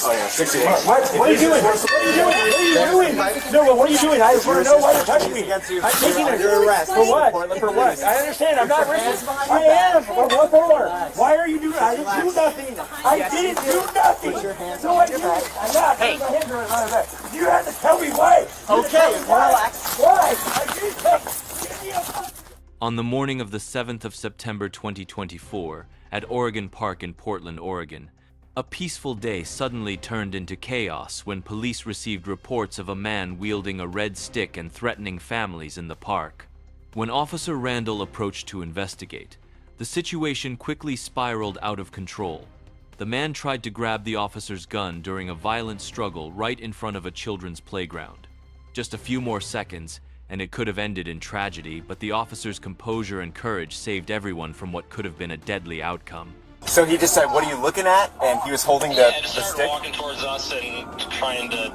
Oh yeah, 60 bucks. What are you doing? What are you doing? What are you doing? No, what are you doing? I just want to know why you're touching me. I'm taking a arrest. For what? For what? I understand. I'm not racist. I am. For what for? Why are you doing? I didn't do nothing. I didn't do nothing. No, I didn't. I'm not. Hey. You have to tell me why. Okay, relax. Why? I didn't tell you. On the morning of the 7th of September 2024, at Oregon Park in Portland, Oregon, a peaceful day suddenly turned into chaos when police received reports of a man wielding a red stick and threatening families in the park. When Officer Randall approached to investigate, the situation quickly spiraled out of control. The man tried to grab the officer's gun during a violent struggle right in front of a children's playground. Just a few more seconds, and it could have ended in tragedy, but the officer's composure and courage saved everyone from what could have been a deadly outcome. So he just said, "What are you looking at?" And he was holding the started stick? Walking towards us and trying to,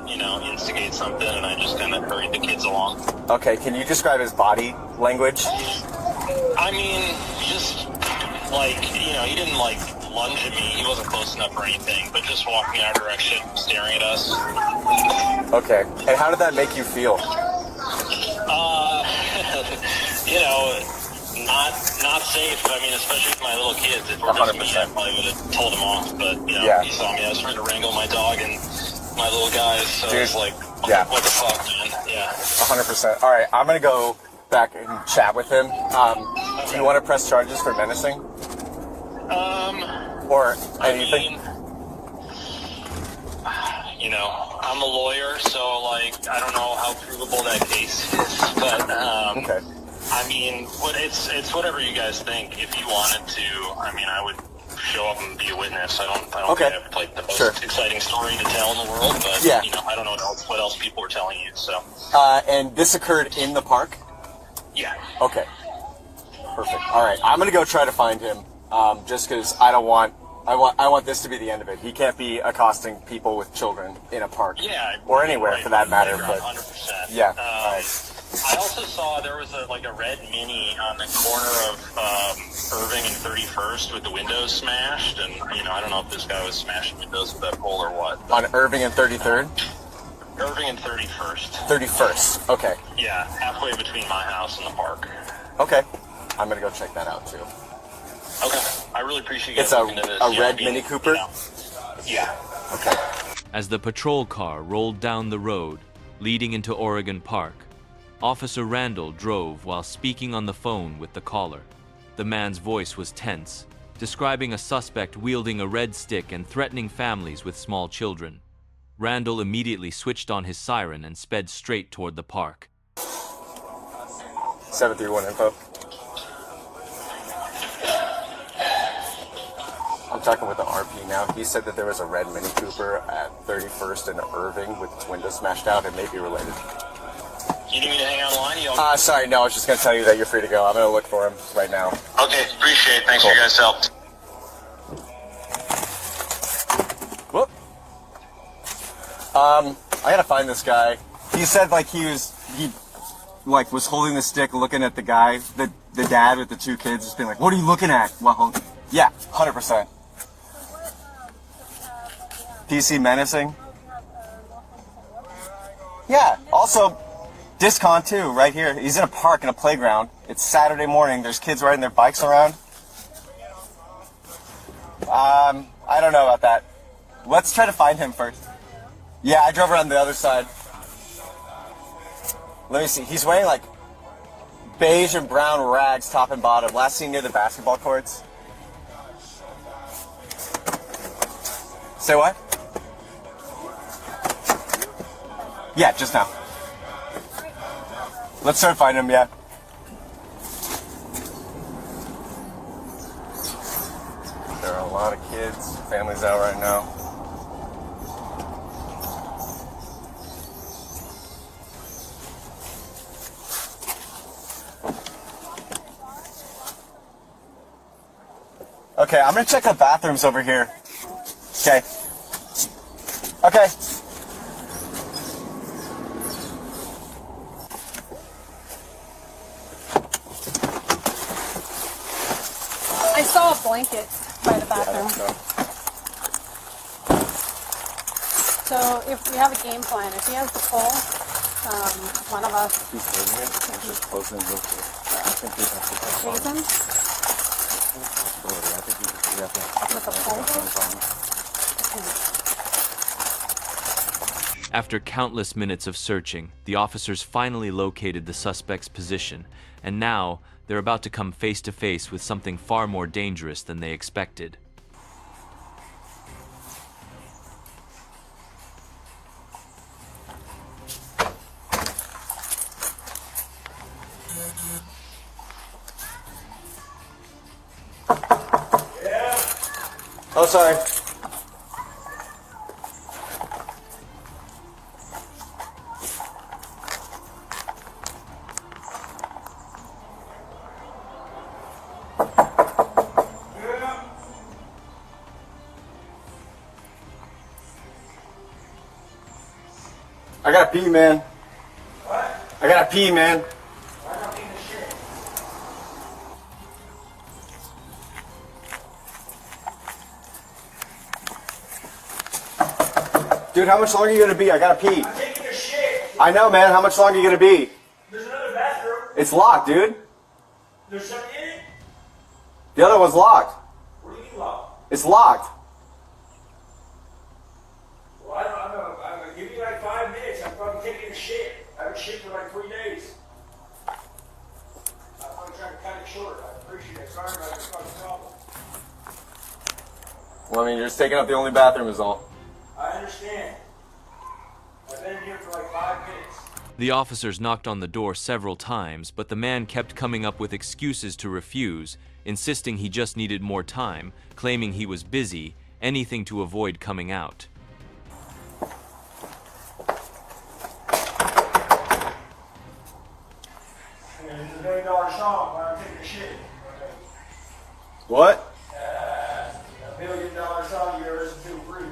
instigate something, and I just kind of hurried the kids along. Okay, can you describe his body language? I mean, just he didn't lunge at me. He wasn't close enough or anything, but just walking in our direction, staring at us. Okay, and how did that make you feel? Not safe. I mean, especially with my little kids. If it were just me, I probably would have told them off. But, He saw me. I was trying to wrangle my dog and my little guys. So Dude, it's like, what the fuck, man? Yeah. 100%. All right, I'm going to go back and chat with him. Do you want to press charges for menacing? Or anything? I'm a lawyer, so, I don't know how provable that case is. But, okay. I mean, it's whatever you guys think. If you wanted to, I would show up and be a witness. I don't think I have the most exciting story to tell in the world, but I don't know what else people are telling you. So. And this occurred in the park? Yeah. Okay. Perfect. All right, I'm gonna go try to find him. Just because I want this to be the end of it. He can't be accosting people with children in a park. Yeah. Or anywhere for that matter. But 100%. yeah. All right. I also saw there was a red Mini on the corner of Irving and 31st with the windows smashed, and I don't know if this guy was smashing windows with that pole or what. On Irving and 33rd? Irving and 31st. 31st. Okay. Yeah, halfway between my house and the park. Okay. I'm gonna go check that out too. Okay. I really appreciate you guys It's looking into this. a red Mini Cooper? Yeah. Okay. As the patrol car rolled down the road leading into Oregon Park, Officer Randall drove while speaking on the phone with the caller. The man's voice was tense, describing a suspect wielding a red stick and threatening families with small children. Randall immediately switched on his siren and sped straight toward the park. 731 info. I'm talking with the RP now. He said that there was a red Mini Cooper at 31st and Irving with its window smashed out. It may be related. You need me to hang out line? Sorry, no, I was just going to tell you that you're free to go. I'm going to look for him right now. Okay, appreciate it. Thanks for your guys' help. Whoop. I got to find this guy. He said he was holding the stick looking at the guy, the dad with the two kids, just being like, "What are you looking at?" Well, yeah, 100%. PC menacing? Yeah, also discount too, right here. He's in a park in a playground. It's Saturday morning. There's kids riding their bikes around. I don't know about that. Let's try to find him first. Yeah, I drove around the other side. Let me see. He's wearing beige and brown rags, top and bottom. Last seen near the basketball courts. Say what? Yeah, just now. Let's try to find him, yeah. There are a lot of kids, families out right now. Okay, I'm gonna check the bathrooms over here. Okay. Okay. I saw a blanket by the bathroom. So if we have a game plan, if he has the pull, one of us He's holding it. It's just close and look. I think we have to chase him I think we have to with the pole. After countless minutes of searching, the officers finally located the suspect's position, and now they're about to come face to face with something far more dangerous than they expected. Oh, sorry. I gotta pee, man. What? I gotta pee, man. Why not being the shit? Dude, how much longer are you gonna be? I gotta pee. I'm taking a shit. I know, man. How much longer are you gonna be? There's another bathroom. It's locked, dude. There's something in it. The other one's locked. What do you mean locked? It's locked. Well, I don't know. I'm gonna give you like 5 minutes. I'm probably taking a shit. I haven't shit for like 3 days. I'm probably trying to cut it short. I appreciate it. Sorry about this fucking problem. Well, I mean, you're just taking up the only bathroom is all. I understand. I've been in here for like 5 minutes. The officers knocked on the door several times, but the man kept coming up with excuses to refuse, insisting he just needed more time, claiming he was busy, anything to avoid coming out. It's a $1 million song when I'm taking a shit. What? $1 million song you ever listen to free.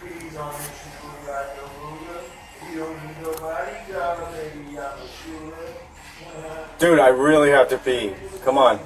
Please on this you got the ruler. You don't need nobody, got a baby, I'm a shooter. Dude, I really have to pee. Come on.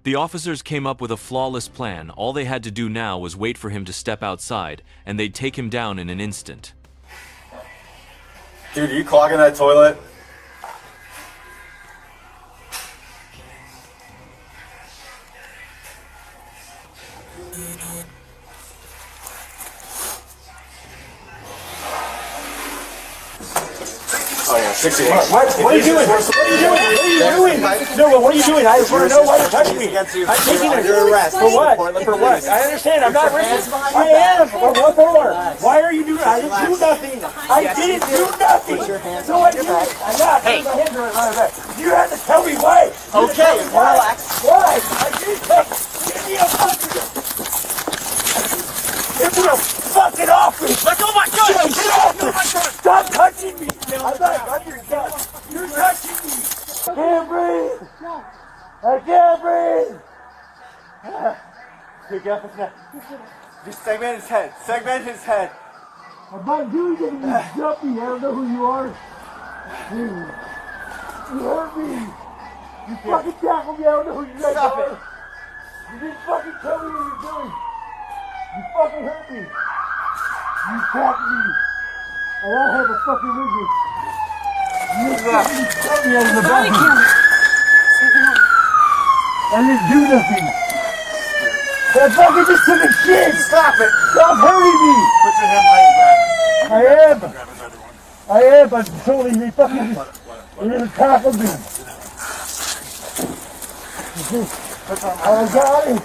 The officers came up with a flawless plan. All they had to do now was wait for him to step outside, and they'd take him down in an instant. Dude, are you clogging that toilet? Oh yeah, 60 bucks. What are you doing? What are you doing? What are you doing? No, what are you doing? I just want to know why you're touching me. I'm taking Under arrest. For what? For what? I understand. I'm not racist. I am. For what for? Why are you doing? I didn't do nothing. I didn't do nothing. No, I didn't. I'm not. Hey. My hands are on my back. You have to tell me why. Okay, relax. Why? I didn't take. Give me a fucking. Give me a fucking off me. Let go of my gun. Get off me. Stop touching me. I'm not under your gun. You're touching me. I can't breathe. I can't breathe. Pick up his neck. Just segment his head. Segment his head. I'm not doing anything. You jumpy. I don't know who you are. You hurt me. You fucking tackled me. I don't know who you guys Stop are. it. You didn't fucking tell me what you're doing. You fucking hurt me. You tackled me. And I have a fucking weakness. You fucking cut me out of the bathroom. I didn't do nothing. That fucking just took a shit! Stop it! Stop hurting me! Put your hand behind your back. I am! Grab his other one. I am, but totally, they fucking just tackled me. I got it!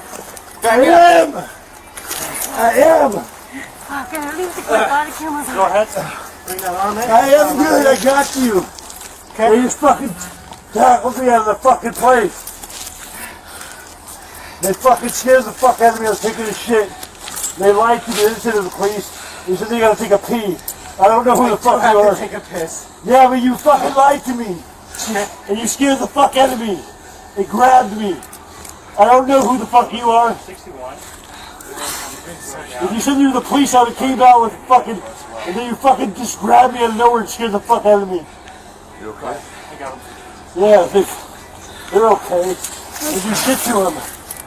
I am! Fuck, at least the body cameras on. Go ahead. Bring that arm in. I am good, I got you! They just fucking tackled me out of the fucking place. They fucking scared the fuck out of me. I was taking a shit. They lied to me. They didn't say to the police. They said they gotta take a pee. I don't know who the fuck you are. Take a piss. Yeah, but you fucking lied to me. And you scared the fuck out of me. They grabbed me. I don't know who the fuck you are. 61. If you said you were the police, I would have came out with fucking... And then you fucking just grabbed me out of nowhere and scared the fuck out of me. You okay? I got him. Yeah, they're okay. They do shit to them.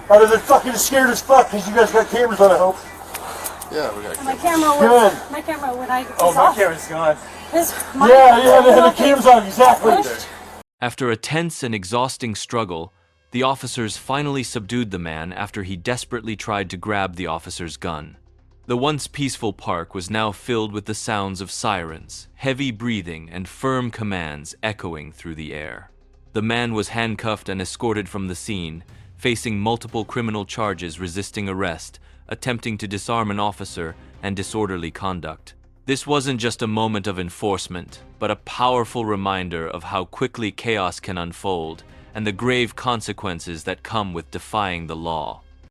Other than fucking scared as fuck because you guys got cameras on, I hope. Yeah, we got My camera was, Good. my camera when I Oh, was my off. camera's gone. Yeah, they had the cameras on, exactly. After a tense and exhausting struggle, the officers finally subdued the man after he desperately tried to grab the officer's gun. The once peaceful park was now filled with the sounds of sirens, heavy breathing, and firm commands echoing through the air. The man was handcuffed and escorted from the scene, facing multiple criminal charges resisting arrest, attempting to disarm an officer, and disorderly conduct. This wasn't just a moment of enforcement, but a powerful reminder of how quickly chaos can unfold and the grave consequences that come with defying the law.